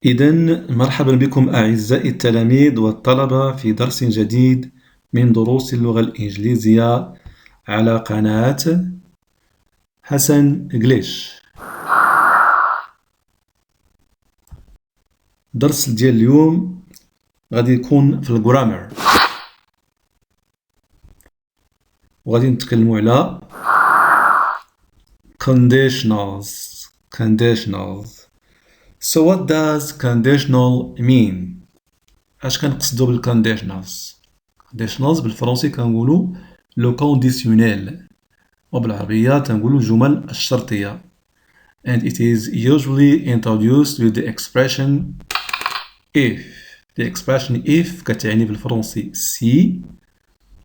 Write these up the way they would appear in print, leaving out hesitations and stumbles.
إذن مرحبا بكم أعزائي التلاميذ والطلبة في درس جديد من دروس اللغة الإنجليزية على قناة حسن جليش. الدرس ديال اليوم غادي يكون في الجرامر، وغادي نتكلموا على conditionals. So what does conditional mean? اش كنقصدو بالconditionals؟ conditionals بالفرنسي كنقولوا لو كونديسيونيل، وبالعربية تنقولوا الجمل الشرطية. And it is usually introduced with the expression if. The expression if كتعني بالفرنسي سي،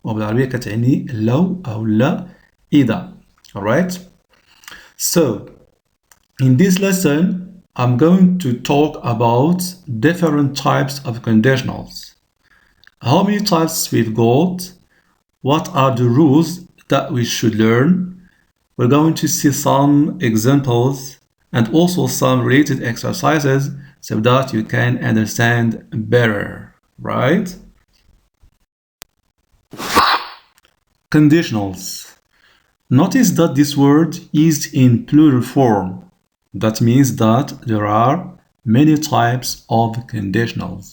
وبالعربية كتعني لو أو لا إذا. Alright? So, in this lesson, I'm going to talk about different types of conditionals. How many types we've got? What are the rules that we should learn? We're going to see some examples and also some related exercises so that you can understand better, right? Conditionals. Notice that this word is in plural form. That means that there are many types of conditionals.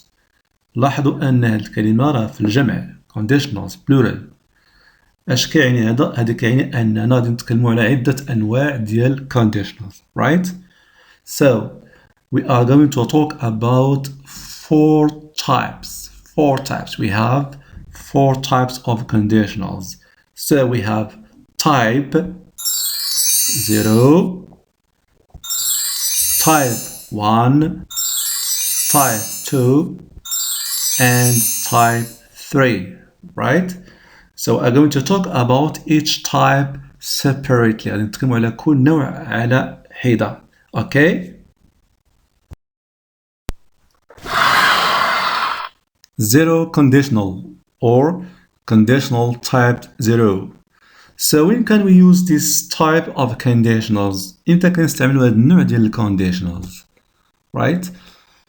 لاحظوا أن هذه الكلمة راه في الجمع conditionals plural. اش كيعني هذا؟ هذا كيعني أننا غادي نتكلموا على عدة أنواع ديال conditionals, right? So we are going to talk about four types. We have four types of conditionals. So we have type 0, type 1, type 2, and type 3, right? So I'm going to talk about each type separately. غادي نتكلموا على كل نوع على حدة. Okay? Zero conditional or conditional type 0. So when can we use this type of conditionals? إمتى كنستعملوا هذا النوع ديال conditionals? Right?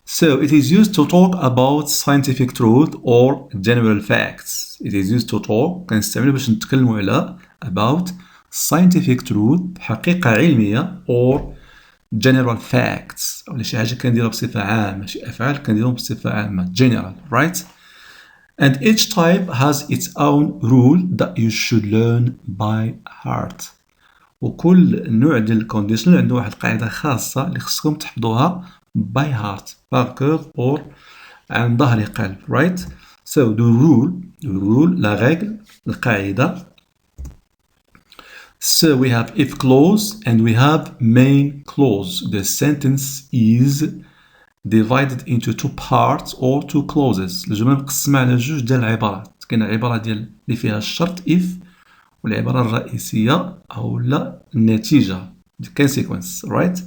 So it is used to talk about scientific truth or general facts. It is used to talk كنستعملوا باش نتكلموا على about scientific truth حقيقة علمية or general facts ولا شي حاجة كنديروها بصفة عامة، شي أفعال كنديروهم بصفة عامة general, right? And each type has its own rule that you should learn by heart. وكل نوع ديال الكونديشنال عنده واحد القاعدة خاصة اللي خصكم تحفظوها by heart, par cœur or عن ظهر قلب, right? So the rule, la règle, القاعدة. So we have if clause and we have main clause. The sentence is divided into two parts or two clauses. الجملة مقسمة على جوج ديال العبارات. كاين العبارة ديال اللي فيها الشرط if والعبارة الرئيسية أو لا النتيجة the consequence, right?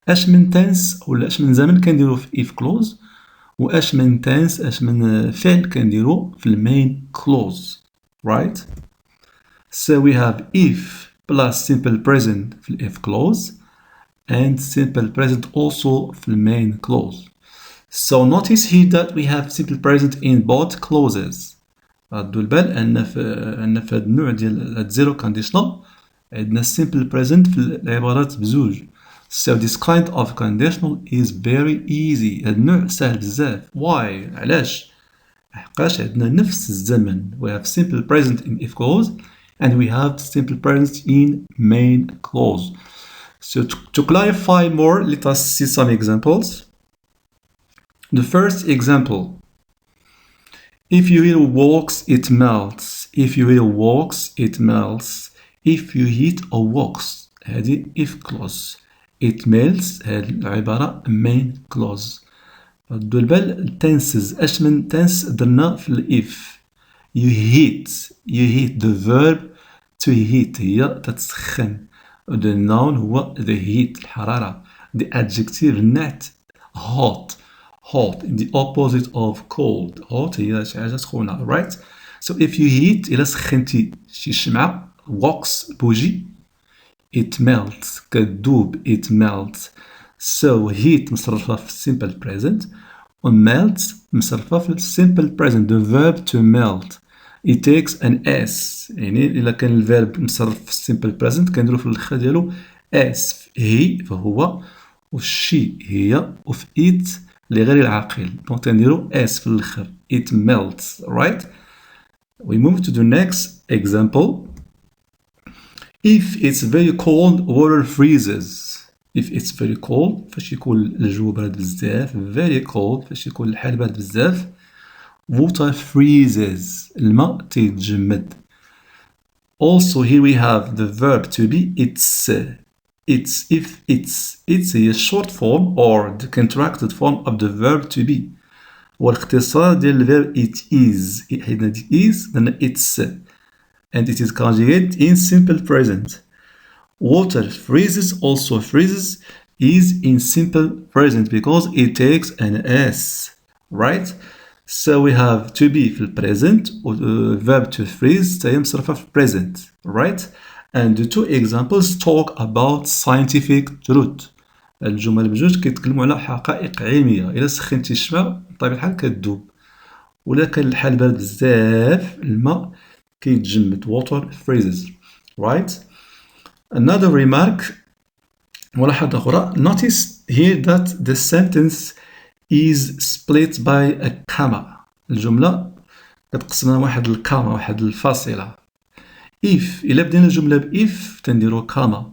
اش من tense ولا اش من زمن كنديرو في if clause واش من tense اش من فعل كنديرو في المين clause, right? So we have if plus simple present في if clause and simple present also في main clause. So notice here that we have simple present in both clauses. ردوا البال أن في هذا النوع ديال zero conditional عندنا simple present في العبارات بزوج. So this kind of conditional is very easy. هذا النوع سهل بزاف. Why؟ علاش؟ حقاش عندنا نفس الزمن. We have simple present in if clause and we have simple present in main clause. So to clarify more, let us see some examples. The first example. If you hear walks, it melts. If you hear walks, it melts. If you heat or walks, هذه if clause. It melts هذه العبارة main clause. ردوا البال tenses. اش من tense درنا في if. You heat the verb to heat هي تتسخن. The noun هو the heat الحرارة. The adjective النعت hot the opposite of cold. hot هي شي حاجة سخونة, right? So if you heat إلا سخنتي شي شمعة wax بوجي it melts كتذوب it melts. So heat مصرفة في simple present و melt مصرفة في simple present. The verb to melt it takes an S. يعني إلا كان الفيرب مصرف في simple present كنديرو في الآخر ديالو S. هي فهو والشي هي وفي it لغير العاقل دونك تنديرو S في الآخر. It melts, right? We move to the next example. If it's very cold, water freezes. If it's very cold فاش يكون الجو بارد بزاف. Very cold فاش يكون الحال بارد بزاف. Water freezes. الماء تيتجمد. Also here we have the verb to be it's. It's if it's a short form or the contracted form of the verb to be. والاختصار ديال الverb it is. حيدنا ديك is درنا it's. And it is conjugated in simple present. Water freezes also freezes is in simple present because it takes an S, right? So we have to be في present verb to freeze تاهي مصرفة في present, right? And the two examples talk about scientific truth. الجمل بجوج كيتكلموا على حقائق علمية. إلا سخنتي الشمع بطبيعة الحال كتذوب. ولا كان الحال بارد بزاف الماء كيتجمد. Water freezes, right? Another remark ملاحظة أخرى. Notice here that the sentence is split by a comma. الجملة كتقسمها واحد الكاما واحد الفاصلة. If إلا بدينا الجملة بإف تنديرو كاما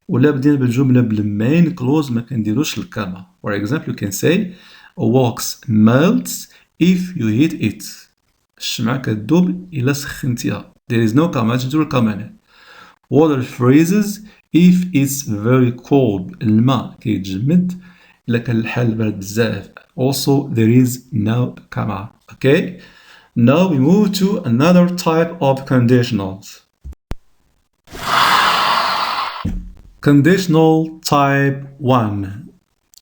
ولا بدينا بالجملة بالمين كلوز ما كنديروش الكاما. For example you can say a wax melts if you heat it. الشمعة كتذوب إلا سخنتيها. There is no comma تنديرو الكاما هنا. Water freezes if it's very cold. الماء كيتجمد إلا كان الحال بارد بزاف. Also there is no comma. Okay? Now we move to another type of conditionals. Conditional type 1.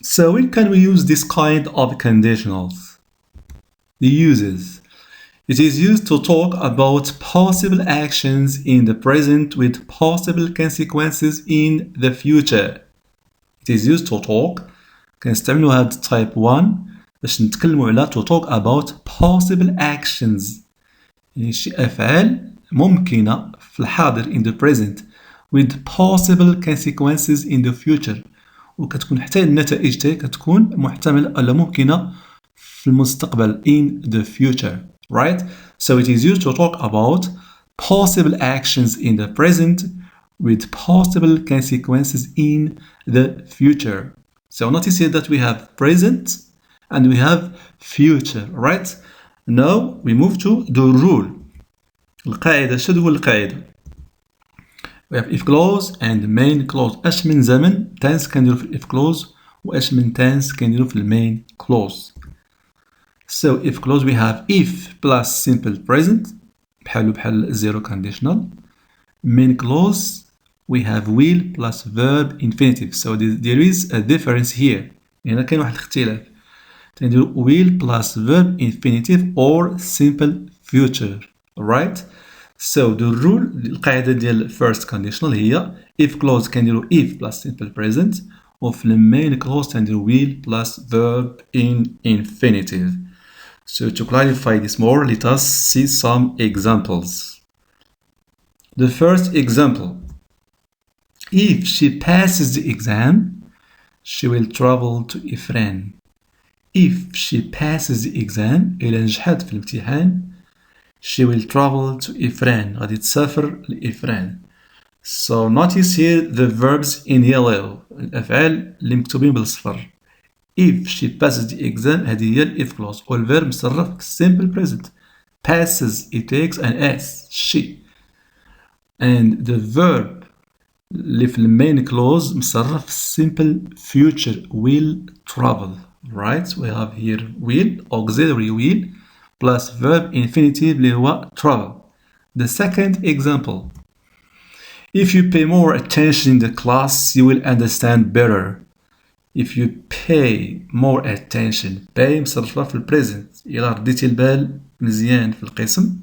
So when can we use this kind of conditionals? The uses. It is used to talk about possible actions in the present with possible consequences in the future. It is used to talk. كنستعملوا هاد type 1 باش نتكلموا على to talk about possible actions. يعني شي أفعال ممكنة في الحاضر in the present with possible consequences in the future. وكتكون حتى النتائج تاعي كتكون محتملة ولا ممكنة في المستقبل in the future. Right? So it is used to talk about possible actions in the present with possible consequences in the future. So notice here that we have present and we have future, right? Now we move to the rule. القاعدة. شنو هو القاعدة؟ We have if clause and main clause. اش من زمن tense كنديرو في if clause واش من tense كنديرو في main clause. So if clause we have if plus simple present بحال zero conditional. Main clause we have will plus verb infinitive. So there is a difference here. هنا كاين واحد الاختلاف. تنديرو will plus verb infinitive or simple future. Right? So the rule القاعدة ديال first conditional هي if clause كنديرو if plus simple present وفي main clause تنديرو will plus verb in infinitive. So to clarify this more, let us see some examples. The first example. If she passes the exam, she will travel to Ifran. If she passes the exam, إلا نجحت في الامتحان, she will travel to Ifran. غادي تسافر لإفران. So notice here the verbs in yellow. الأفعال اللي مكتوبين بالصفر. If she passes the exam هذه هي ال if clause والverb مصرف simple present. Passes it takes an S. She. And the verb اللي في main clause مصرف simple future will travel. Right? We have here will auxiliary will plus verb infinitive اللي هو travel. The second example. If you pay more attention in the class you will understand better. If you pay more attention. pay مصرفة في present. إلا رديتي البال مزيان في القسم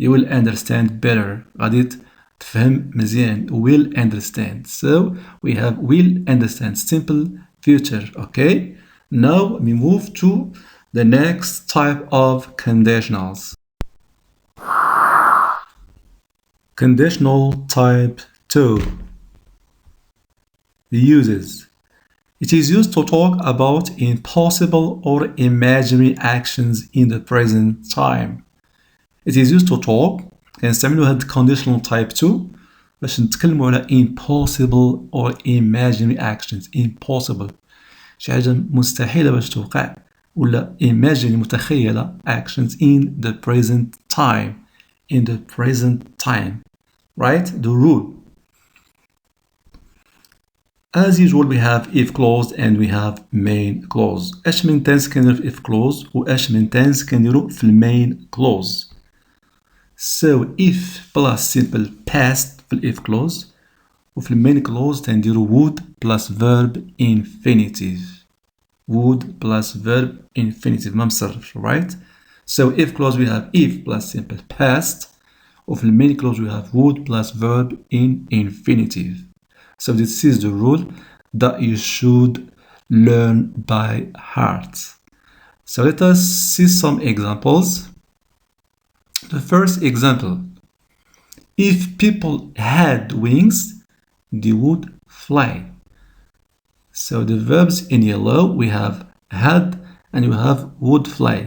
you will understand better. غادي تفهم مزيان will understand. So we have will understand, simple future. Okay, now we move to the next type of conditionals. Conditional type 2. The uses. It is used to talk about impossible or imaginary actions in the present time. It is used to talk. كنستعملوا هاد conditional type 2 باش نتكلموا على impossible or imaginary actions. Impossible شي حاجة مستحيلة باش توقع ولا imaginary متخيلة actions in the present time. In the present time. Right? The rule. As usual we have if clause and we have main clause. اش من tense كنديرو في if clause واش من tense كنديرو في main clause. So if plus simple past في if clause وفي main clause تنديرو would plus verb infinitive. Would plus verb infinitive ما مصرفش, right? So if clause we have if plus simple past وفي main clause we have would plus verb in infinitive. So this is the rule that you should learn by heart. So let us see some examples. The first example. If people had wings, they would fly. So the verbs in yellow we have had and we have would fly.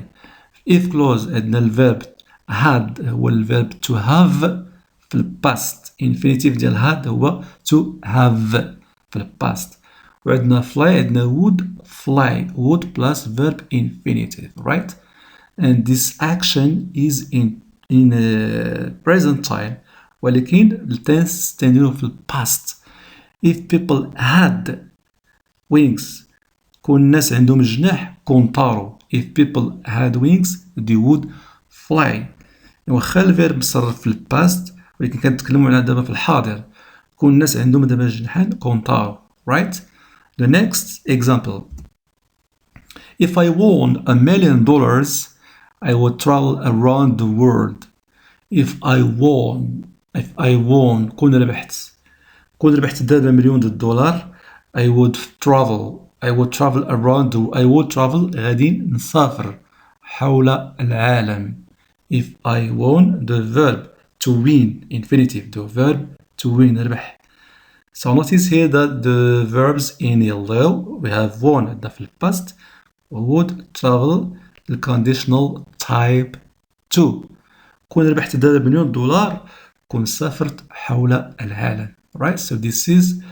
If clause عندنا الverb had هو الverb to have في الباست. infinitive ديال had هو to have في الباست. وعندنا fly عندنا would fly. would plus verb infinitive, right? And this action is in present time ولكن التنس تنديرو في الباست. If people had wings كون الناس عندهم جناح كون طاروا. If people had wings they would fly. واخا الفيرب مصرف في الباست ولكن كنتكلموا على دابا في الحاضر كون الناس عندهم دابا جناحان كون طاروا, right? The next example. If I won $1 million I would travel around the world. If I won كون ربحت دابا مليون $1 I would travel غادي نسافر حول العالم. If I won the verb to win infinitive the verb to win ربح. So notice here that the verbs in yellow we have won عندنا في past would travel the conditional type 2. كون ربحت دابا مليون $1 كون سافرت حول العالم, right? So this is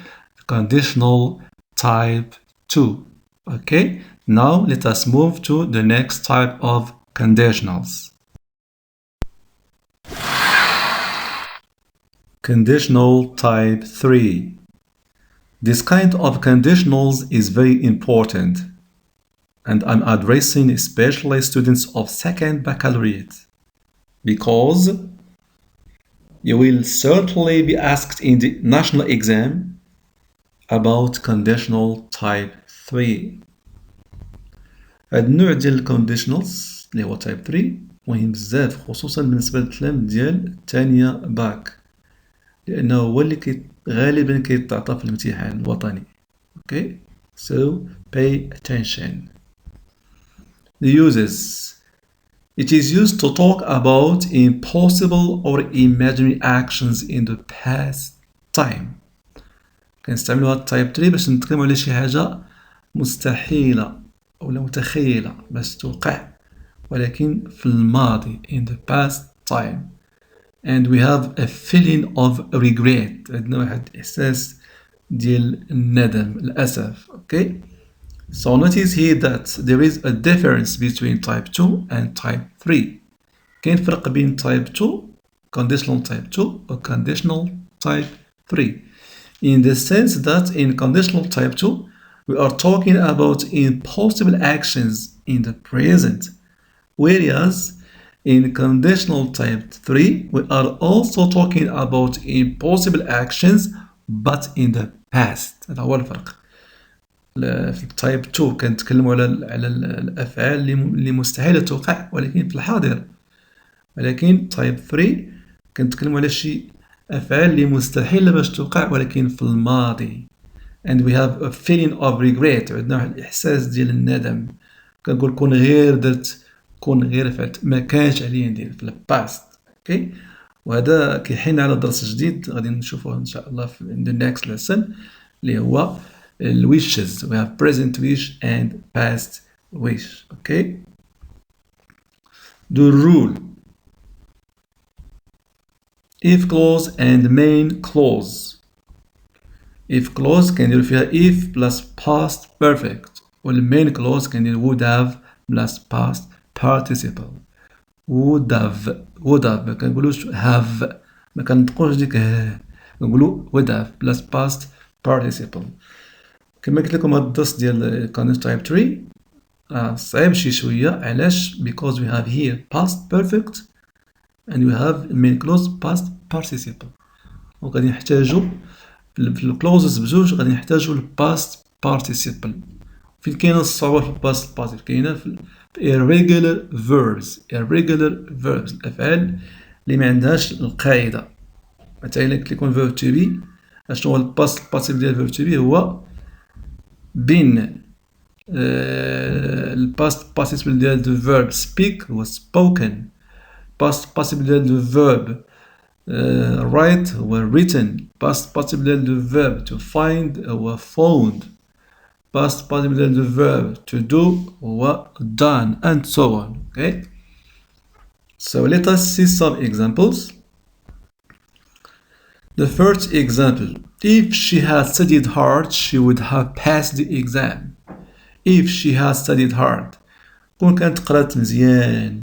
conditional type 2. Okay, now let us move to the next type of conditionals. Conditional type 3. This kind of conditionals is very important, and I'm addressing especially students of second baccalaureate because you will certainly be asked in the national exam about conditional type 3. هاد النوع ديال الكونديشنالز اللي هو تايب 3 مهم بزاف خصوصا بالنسبه للافلام ديال الثانيه باك لانه هو اللي غالبا كيتعطى في الامتحان الوطني. Okay, so pay attention. The uses. It is used to talk about impossible or imaginary actions in the past time. كنستعملوا هاد التايب 3 باش نتكلموا على شي حاجه مستحيله ولا متخيله باش توقع ولكن في الماضي in the past time. And we have a feeling of regret. عندنا واحد إحساس ديال الندم الأسف. Okay, so notice here that there is a difference between type 2 and type 3. كاين فرق بين type 2 conditional type 2 or conditional type 3 in the sense that in conditional type 2 we are talking about impossible actions in the present, whereas in conditional type 3 we are also talking about impossible actions but in the past. هذا هو الفرق. في type 2 كنتكلموا على الأفعال اللي مستحيلة توقع ولكن في الحاضر, ولكن type 3 كنتكلموا على شي أفعال اللي مستحيلة باش توقع ولكن في الماضي. and we have a feeling of regret. عندنا واحد الإحساس ديال الندم. كنقول كون غير درت، كون غير فعلت، ما كانش عليا ندير في الباست. اوكي، وهذا كيحين على درس جديد غادي نشوفوه ان شاء الله في the next lesson اللي هو ال wishes. we have present wish and past wish. اوكي، the rule: if clause and main clause. if clause كنديرو فيها if plus past perfect، والmain clause كنديرو would have plus past participle. would have ما كنقولوش have، ما كنطقوش ديك كنقولو would have plus past participle. كما قلت لكم هاد الدرس ديال conditional type 3 صعيب شي شوية. علاش؟ because we have here past perfect and we have main clause past participle. وغادي نحتاجو في الكلوزز بجوج غادي نحتاجو الباست participle. فين كاينه الصعوبة في الباست participle؟ كاينه في irregular verbs. irregular verbs الأفعال اللي ما عندهاش القاعدة. مثلا كي يكون verb to be، اشنو هو الباست participle ديال verb to be؟ هو بين الباست participle ديال the verb speak هو spoken، past participle ديال the verb write هو written، past participle ديال the verb to find هو found، past participle ديال the verb to do هو done, and so on. Okay, so let us see some examples. The first example: if she had studied hard she would have passed the exam. if she had studied hard كون كانت قرات مزيان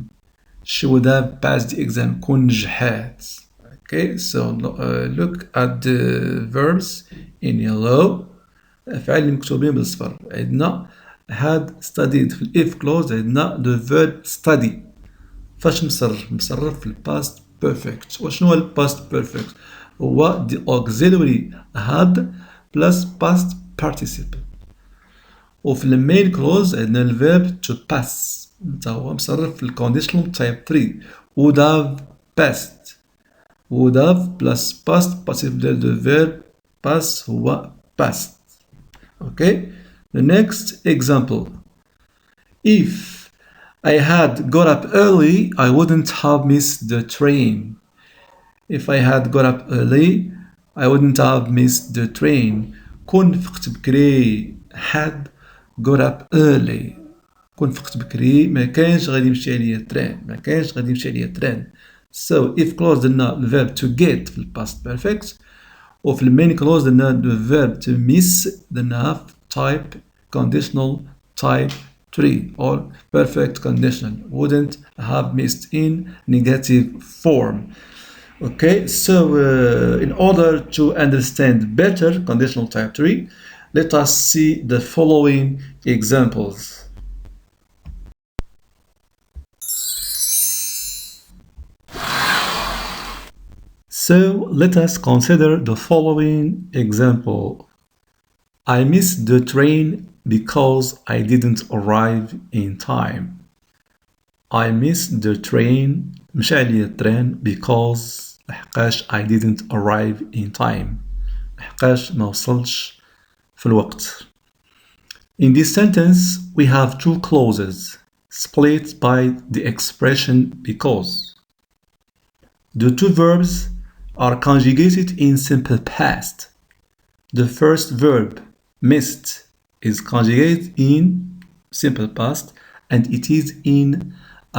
she would have passed the exam كون نجحات. Okay, so look at the verbs in yellow. الأفعال اللي مكتوبين بالصفر. عندنا had studied في if clause، عندنا the verb study. فاش مصرف في الباست perfect. وشنو هو الباست perfect؟ هو the auxiliary had plus past participle. وفي المين clause عندنا الverb to pass، تا هو مصرف في conditional type 3 would have passed. would have plus past participle ديال the verb pass هو passed. Okay, the next example: if I had got up early I wouldn't have missed the train. if I had got up early I wouldn't have missed the train. كون فقت بكري had got up early، كون فقت بكري ما كانش غادي يمشي عليا التران، ما كانش غادي يمشي عليا التران. so if clause درنا الverb to get في الباست perfect، وفي المين clause درنا the verb to miss درناها في type conditional type 3 or perfect conditional wouldn't have missed in negative form. Okay, so in order to understand better conditional type 3, let us see the following examples. So let us consider the following example. I missed the train because I didn't arrive in time. I missed the train مشى عليا التران because لحقاش I didn't arrive in time، لحقاش ما وصلش في الوقت. In this sentence we have two clauses split by the expression because. The two verbs are conjugated in simple past. The first verb missed is conjugated in simple past and it is in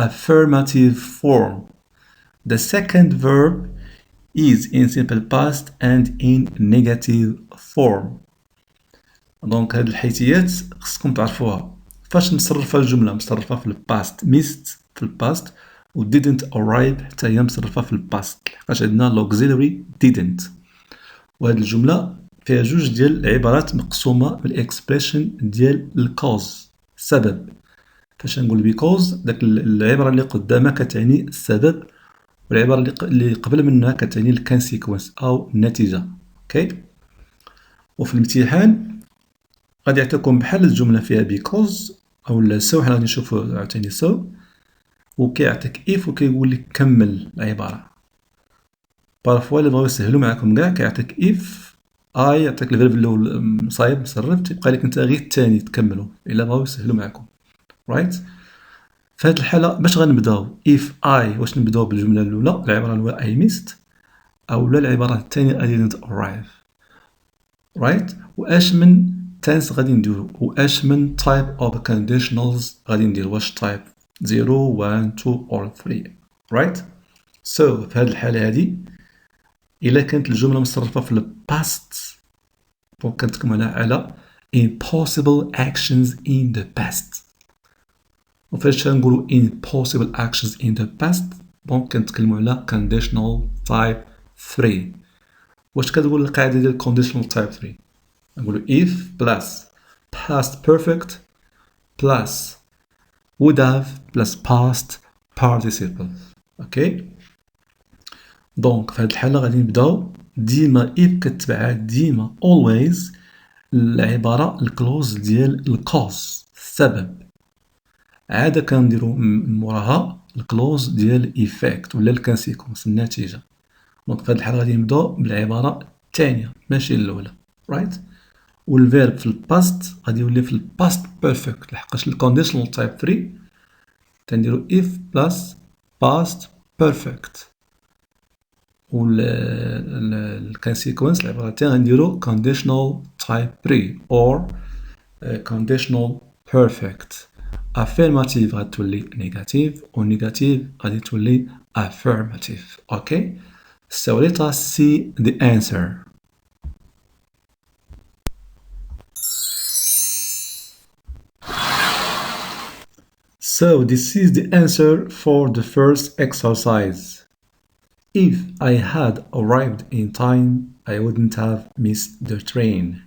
affirmative form. The second verb is in simple past and in negative form. دونك هاد الحيتيات خصكم تعرفوها. فاش مصرفة الجملة مصرفة في الباست، missed في الباست و didn't arrive حتى هي مصرفة في الباست، لحقاش عندنا l'auxiliary didn't. وهاد الجملة فيها جوج ديال العبارات مقسومة بالاكسبريشن ديال الكوز، السبب. فاش نقول because داك العبارة اللي قدامها كتعني السبب، والعبارة اللي قبل منها كتعني الكونسيكونس أو النتيجة. اوكي، وفي الامتحان غادي يعطيكم بحال الجملة فيها because أو so، حنا غادي نشوفو عاوتاني so، وكيعطيك if وكيقول لك كمل العبارة. بارفوا اللي بغاو يسهلو معاكم كاع كيعطيك if I يعطيك الفيرب الاول صايب مسرب تيبقى لك نتا غير الثاني تكملو الا بغاو يسهلو معاكم رايت في هاد الحالة باش غنبداو if I واش نبداو بالجملة الأولى العبارة الأولى I missed أولا العبارة الثانية I didn't arrive رايت واش من tense غادي نديرو واش من type of conditionals غادي نديرو واش type 0 1 2 or 3 رايت so في هاد الحالة هادي إلا كانت الجملة مصرفة في الباست دونك كنتكلمو على impossible actions in the past وفاش نقولوا impossible actions in the past دونك كنتكلموا على conditional type 3 واش كتقول القاعدة ديال conditional type 3 نقولوا if plus past perfect plus would have plus past participle اوكي دونك في هذه الحالة غادي نبداو ديما if كتبع ديما always العبارة الكلوز ديال الكوز السبب عادة كنديرو موراها الكلوز ديال ايفيكت ولا الكونسيكونس النتيجة دونك في هاد الحالة غادي نبداو بالعبارة الثانية ماشي الأولى رايت والفيرب في الباست غادي يولي في الباست بيرفكت لحقاش الكونديشنال تايب 3 تنديرو if بلس past perfect والكونسيكونس العبارة الثانية غنديرو conditional type 3 or conditional perfect affirmative غتولي negative و negative غادي تولي affirmative okay so let us see the answer so this is the answer for the first exercise if I had arrived in time I wouldn't have missed the train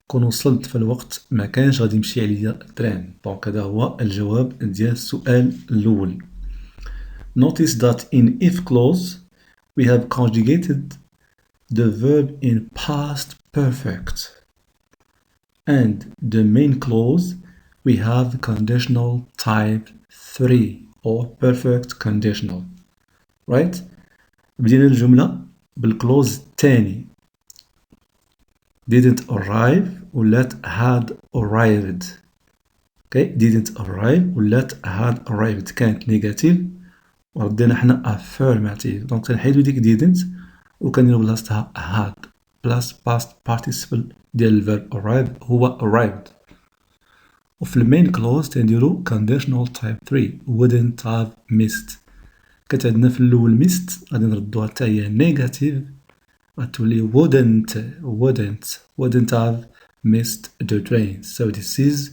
كون وصلت في الوقت ما كانش غادي يمشي عليا التران دونك هذا هو الجواب ديال السؤال الاول notice that in if clause we have conjugated the verb in past perfect and the main clause we have conditional type 3 or perfect conditional right بدينا الجملة بالكلوز الثاني didn't arrive ولات had arrived okay didn't arrive ولات had arrived كانت نيجاتيف وردينا حنا affirmative دونك كنحيدو ديك didn't وكنديرو بلاصتها had plus past participle ديال الفيرب arrive هو arrived وفي المين كلوز تنديرو conditional type 3 wouldn't have missed كانت عندنا في الاول missed غادي نردوها حتى هي نيجاتيف غتولي wouldn't have missed the train so this is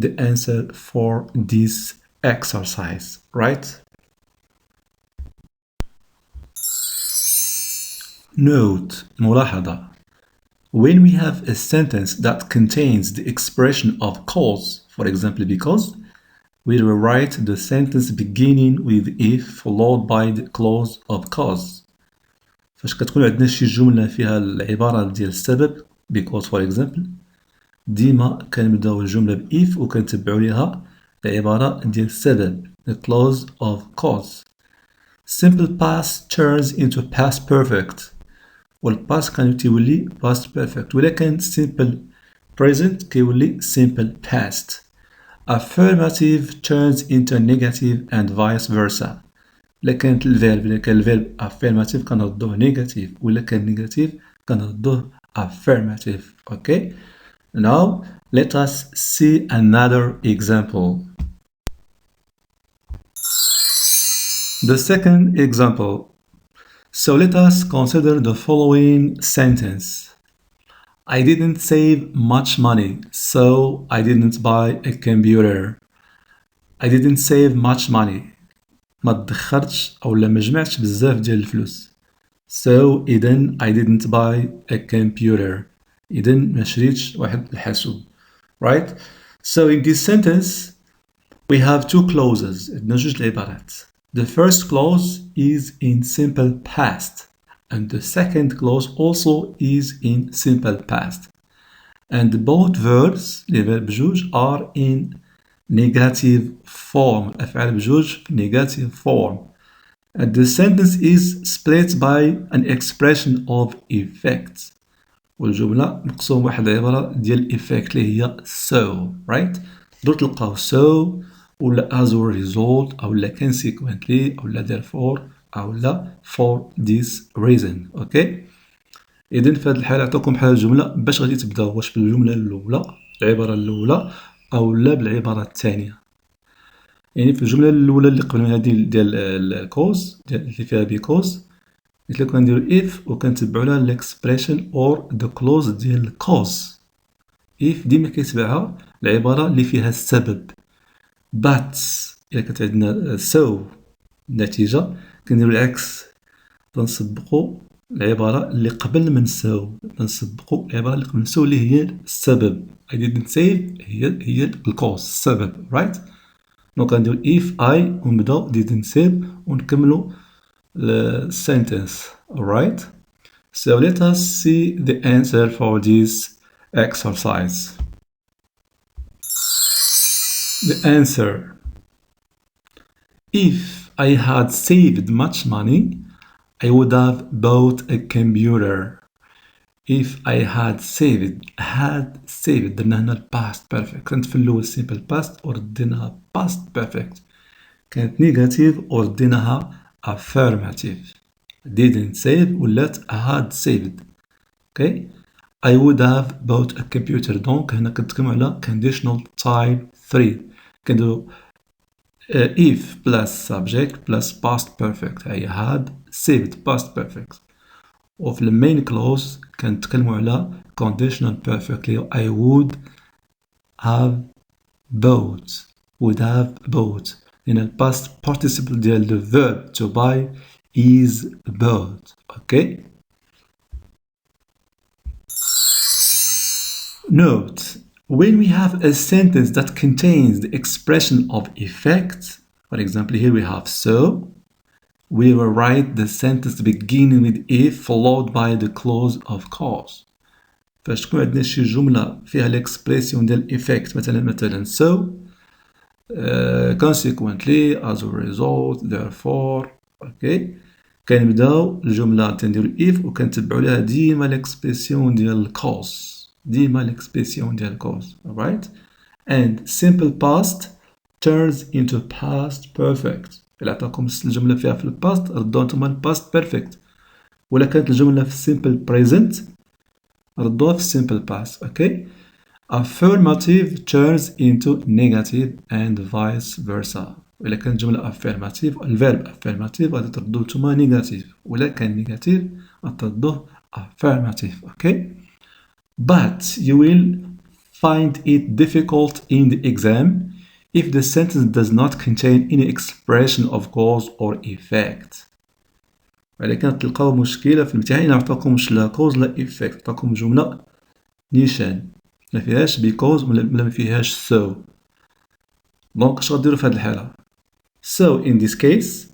the answer for this exercise right note ملاحظة when we have a sentence that contains the expression of cause for example because we will write the sentence beginning with if followed by the clause of cause فاش كتكون عندنا شي جملة فيها العبارة ديال السبب because for example ديما كنبداو الجملة ب if وكنتبعو ليها العبارة ديال السبب the clause of cause simple past turns into past perfect والpast كان تيولي past perfect ولا كان simple present كيولي simple past affirmative turns into negative and vice versa إلا كانت الفيرب إلا كان الفيرب affirmative كنردوه negative وإلا كان negative كنردوه affirmative okay now let us see another example the second example so let us consider the following sentence I didn't save much money so I didn't buy a computer I didn't save much money ما ادخرتش او ما جمعتش بزاف ديال الفلوس so اذا I didn't buy a computer اذا ما شريتش واحد الحاسوب right so in this sentence we have two clauses عندنا جوج العبارات the first clause is in simple past and the second clause also is in simple past and both verbs les verbes بجوج are in negative form الأفعال بجوج negative form And the sentence is split by an expression of effects. والجملة مقسوم واحد العبارة ديال effect اللي هي so, right؟ تقدروا تلقاو so ولا as a result أو لا consequently أو لا therefore أو لا for this reason. اوكي؟ إذن في هذه الحالة عطاكم بحال الجملة باش غادي تبداو، واش بالجملة الأولى العبارة الأولى أو لا بالعبارة الثانية. يعني في الجملة الأولى اللي قبل من هذه ديال الكوز اللي فيها بيكوز قلت لكم غنديرو if وكنتبعو لها الاكسبريشن or the clause ديال cause. if ديما كيتبعها العبارة اللي فيها السبب. but إلا كانت عندنا so النتيجة كنديرو العكس، تنسبقو العبارة اللي قبل من so، تنسبقو العبارة اللي قبل من so اللي هي السبب. I didn't say هي الكوز السبب، right؟ دونك غنديرو if I ونبداو didn't say ونكملو sentence. Alright? So let us see the answer for this exercise. The answer: if I had saved much money, I would have bought a computer. If I had saved درنا هنا past perfect. كانت في الأول simple past ورديناها past perfect. كانت negative ورديناها affirmative. didn't save ولات had saved. okay. I would have bought a computer. دونك هنا كنتكلمو على conditional type 3. كنديرو if plus subject plus past perfect. I had saved past perfect. وفي المين clause كنتكلمو على conditional perfect. I would have bought لأن ال past participle ديال the verb to buy is bought. okay. Note: when we have a sentence that contains the expression of effect, for example, here we have so, we will write the sentence beginning with if followed by the clause of cause. فاش تكون عندنا شي جملة فيها الاكسبريسيون ديال effect مثلا so, consequently, as a result, therefore. اوكي. كنبداو الجملة تنديرو if وكنتبعو لها ديما الاكسبريسيون ديال cause. ديما الاكسبريسيون ديال cause. alright. and simple past turns into past perfect. إلا عطاكم الجملة فيها في الباست ردوها نتوما الباست بيرفكت، ولا كانت الجملة في simple present ردوها في simple past. okay. affirmative turns into negative and vice versa. وإلا كانت جملة affirmative الفيرب affirmative غادي تردوه نتوما negative، ولا كان negative غتردوه affirmative. okay. But you will find it difficult in the exam if the sentence does not contain any expression of cause or effect. ولكن تلقاو مشكلة في الامتحان إلا عطاكمش لا cause لا effect، عطاكم جملة نيشان ما فيهاش because ولا ما فيهاش so. دونك اش غديرو في هاد الحالة؟ So in this case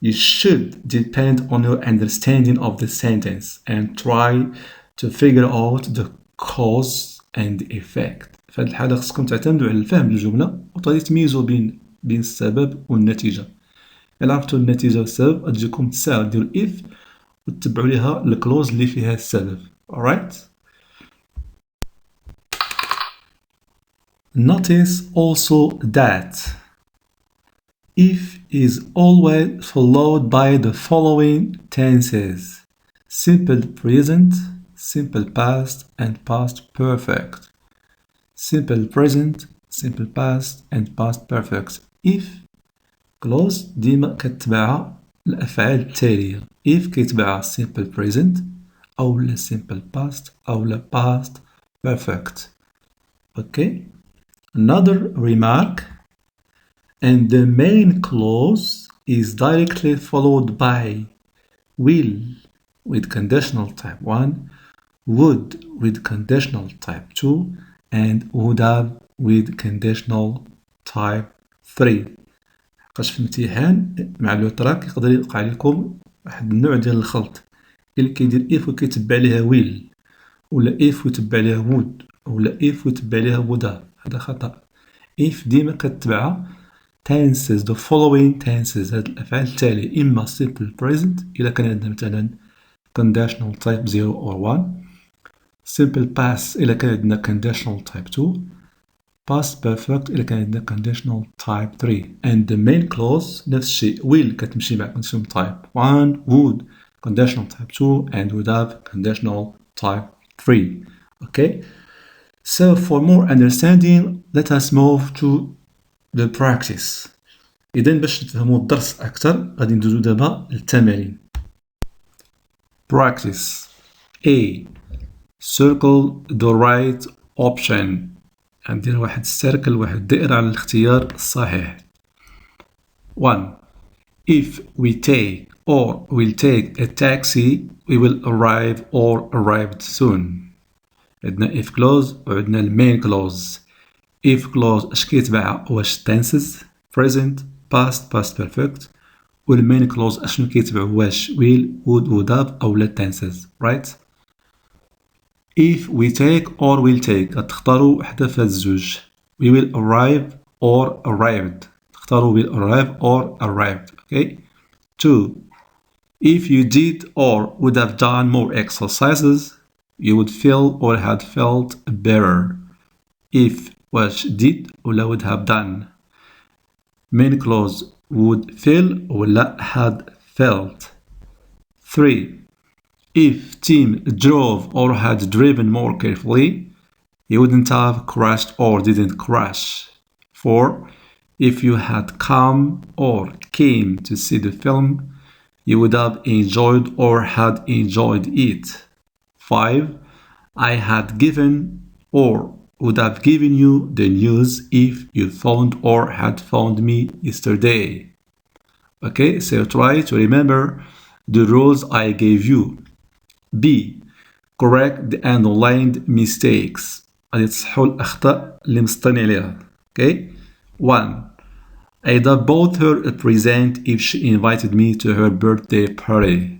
you should depend on your understanding of the sentence and try to figure out the cause and the effect. في هذه الحالة خصكم تعتمدوا على الفهم للجملة وغادي تميزوا بين السبب والنتيجة. إلا عرفتوا النتيجة والسبب غتجيكم ساهل ديروا if وتتبعوا ليها الكلوز اللي فيها السبب. alright. Notice also that if is always followed by the following tenses: simple present, simple past, and past perfect. Simple present, simple past, and past perfect. if clause ديما كتبعها الأفعال التالية. if كيتبعها simple present أو لا simple past أو لا past perfect. okay. Another remark: and the main clause is directly followed by will with conditional type 1, would with conditional type 2, and would have with conditional type 3. لقاش في الامتحان مع الوتراك يقدر يوقع لكم واحد النوع ديال الخلط، كاين اللي كيدير if وكيتبع ليها will، ولا if ويتبع ليها would، ولا if ويتبع ليها would have. هذا خطأ. if ديما كتبعها tenses the following tenses. هاد الأفعال التالية إما simple present إلا كان عندنا مثلا conditional type 0 or 1. simple past إلا كان عندنا conditional type 2. past perfect إلا كان عندنا conditional type 3. and the main clause نفس الشيء. will كتمشي مع conditional type 1, would conditional type 2, and would have conditional type 3. Okay, so for more understanding let us move to the practice. إذا باش تفهموا الدرس أكثر غادي ندوزو دابا للتمارين. practice. A. circle the right option. غندير واحد السيركل واحد الدائرة على الاختيار الصحيح. 1. if we take or will take a taxi we will arrive or arrived soon. عندنا if clause وعندنا main clause. if clause اش كيتبعها واش tenses present past perfect والmain clause اشنو كيتبعو واش will would have او لا tenses right. if we take or will take غتختاروا وحدة في هاد الزوج. we will arrive or arrived تختاروا will arrive or arrived. okay. 2. if you did or would have done more exercises you would feel or had felt better. if واش did ولا would have done. main clause would feel ولا had felt. 3. if Tim drove or had driven more carefully he wouldn't have crashed or didn't crash. 4. if you had come or came to see the film you would have enjoyed or had enjoyed it. 5. I had given or would have given you the news if you found or had found me yesterday. Okay, so try to remember the rules I gave you. B. correct the underlined mistakes. غادي تصحوا الأخطاء اللي مسطرين عليها. Okay. 1. I'd have bought her a present if she invited me to her birthday party.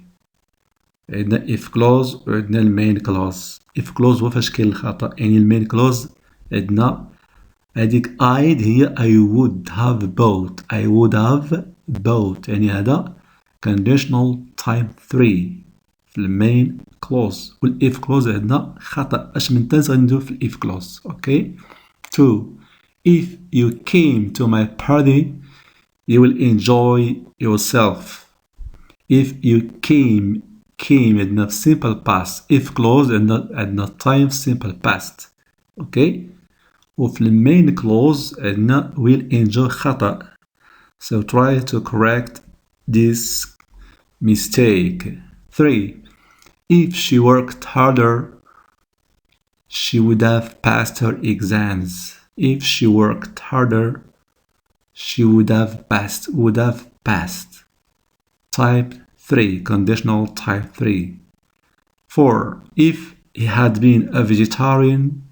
عندنا if clause وعندنا المين clause. if clause هو فاش كاين الخطأ يعني المين clause عندنا هذيك I'd هي I would have bought. I would have bought يعني هذا conditional type 3 في المين clause. والif clause عندنا خطأ اش من تنس غادي نديرو في الif clause. okay. 2. if you came to my party you will enjoy yourself. if you came عندنا في simple past. if clause عندنا time simple past. okay. وفي المين clause عندنا will enjoy خطأ. so try to correct this mistake. 3. if she worked harder she would have passed her exams. if she worked harder she would have passed. type 3 conditional type 3. 4. if he had been a vegetarian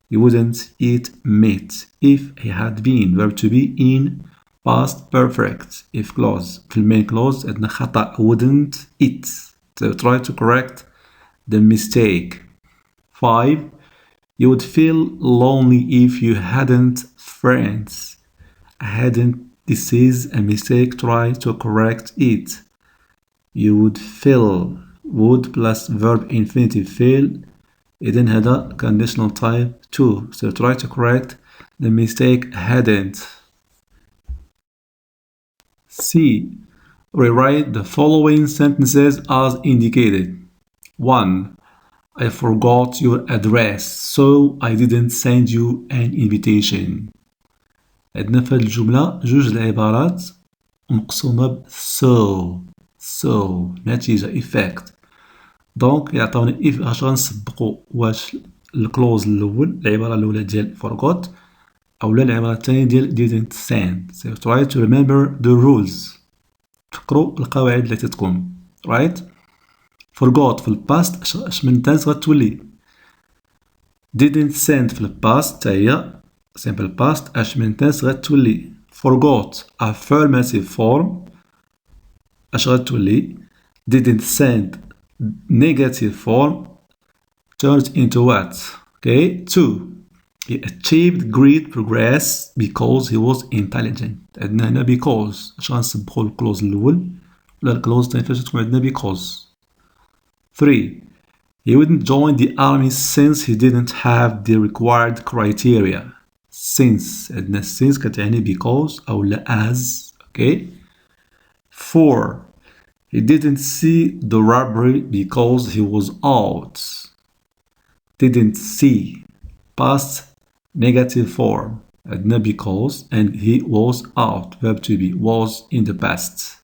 he wouldn't eat meat. if he had been verb to be in past perfect. if clause في المين clause عندنا خطأ wouldn't eat. so try to correct the mistake. 5. you would feel lonely if you hadn't friends. This is a mistake. try to correct it. you would feel would plus verb infinitive feel إذن هذا conditional type 2. so try to correct the mistake hadn't. C. rewrite the following sentences as indicated. 1. I forgot your address so I didn't send you an invitation. عندنا في هذه الجملة جوج العبارات مقسومة ب so نتيجة effect. دونك يعطوني if اش غنسبقو واش الكلوز الاول العبارة الاولى ديال forgot اولا العبارة الثانية ديال didn't send. so try to remember the rules. تفكروا القواعد اللي تتكون right. forgot في الباست اش من تنس غتولي. didn't send في الباست تا هي simple past اش من تنس غتولي. forgot affirmative form اش غتولي. didn't send negative form turned into what. okay. 2. he achieved great progress because he was intelligent. عندنا هنا because اش غنسبقو الكلوز الأول ولا الكلوز الثاني فاش تكون عندنا because. 3. He wouldn't join the army since he didn't have the required criteria. Since عندنا since كتعني because أو لا as. Okay. 4. He didn't see the robbery because he was out. Didn't see. Past negative form. عندنا because and he was out. Verb to be was in the past.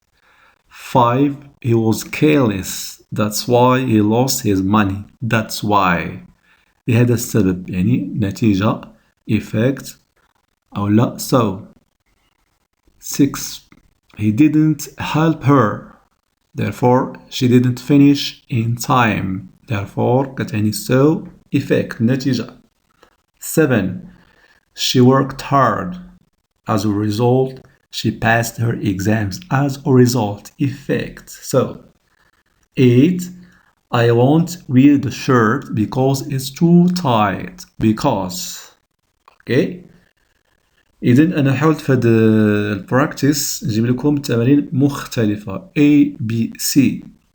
5. He was careless. That's why he lost his money. That's why. لهذا السبب يعني نتيجة effect أو لا so. 6. He didn't help her. Therefore, she didn't finish in time. Therefore, كتعني so effect نتيجة. 7. She worked hard. As a result, she passed her exams. As a result, effect. So, 8. I won't wear the shirt because it's too tight. Because. Okay. إذن أنا حاولت في هذا البراكتس نجيب لكم تمارين مختلفة A, B, C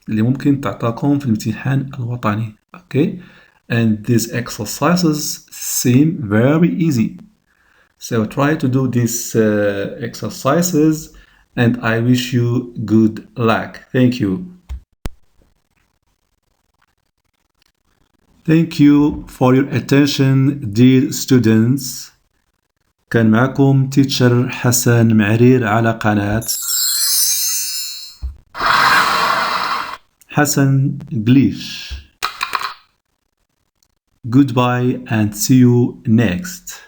اللي ممكن تعطاكم في الامتحان الوطني. Okay. And these exercises seem very easy. So try to do these exercises and I wish you good luck. Thank you. Thank you for your attention, dear students. كان معكم تيتشر حسن معرير على قناة HassanGlish. Goodbye and see you next.